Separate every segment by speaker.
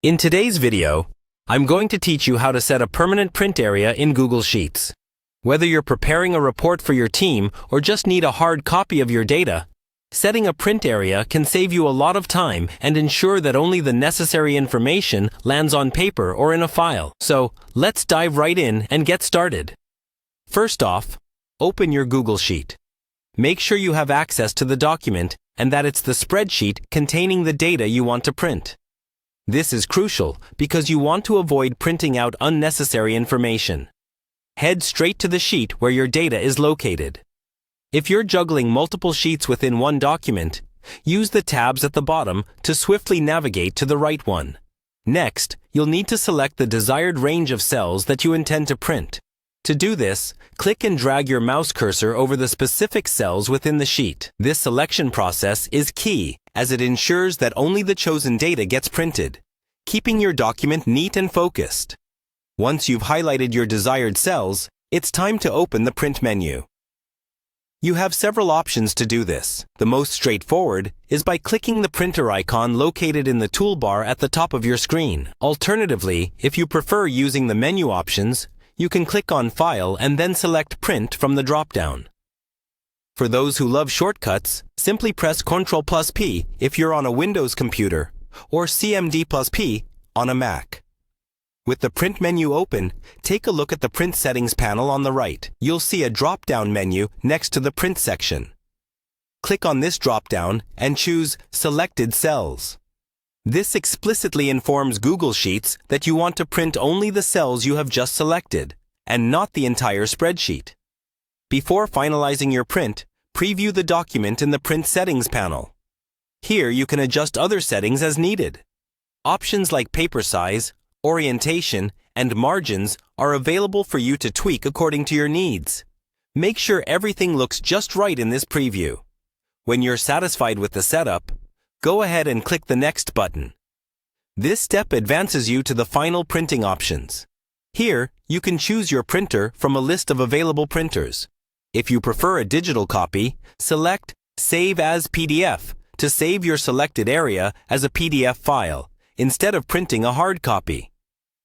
Speaker 1: In today's video, I'm going to teach you how to set a permanent print area in Google Sheets. Whether you're preparing a report for your team or just need a hard copy of your data, setting a print area can save you a lot of time and ensure that only the necessary information lands on paper or in a file. So, let's dive right in and get started. First off, open your Google Sheet. Make sure you have access to the document and that it's the spreadsheet containing the data you want to print. This is crucial because you want to avoid printing out unnecessary information. Head straight to the sheet where your data is located. If you're juggling multiple sheets within one document, use the tabs at the bottom to swiftly navigate to the right one. Next, you'll need to select the desired range of cells that you intend to print. To do this, click and drag your mouse cursor over the specific cells within the sheet. This selection process is key as it ensures that only the chosen data gets printed, keeping your document neat and focused. Once you've highlighted your desired cells, it's time to open the print menu. You have several options to do this. The most straightforward is by clicking the printer icon located in the toolbar at the top of your screen. Alternatively, if you prefer using the menu options, you can click on File and then select Print from the drop-down. For those who love shortcuts, simply press Ctrl+P if you're on a Windows computer, or CMD+P on a Mac. With the print menu open, take a look at the print settings panel on the right. You'll see a drop-down menu next to the print section. Click on this drop-down and choose Selected Cells. This explicitly informs Google Sheets that you want to print only the cells you have just selected, and not the entire spreadsheet. Before finalizing your print, preview the document in the Print Settings panel. Here you can adjust other settings as needed. Options like paper size, orientation, and margins are available for you to tweak according to your needs. Make sure everything looks just right in this preview. When you're satisfied with the setup, go ahead and click the Next button. This step advances you to the final printing options. Here, you can choose your printer from a list of available printers. If you prefer a digital copy, select Save as PDF to save your selected area as a PDF file, instead of printing a hard copy.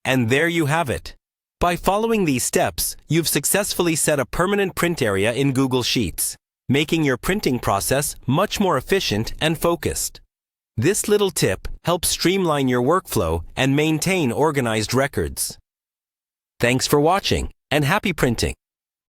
Speaker 1: And there you have it. By following these steps, you've successfully set a permanent print area in Google Sheets, making your printing process much more efficient and focused. This little tip helps streamline your workflow and maintain organized records. Thanks for watching, and happy printing!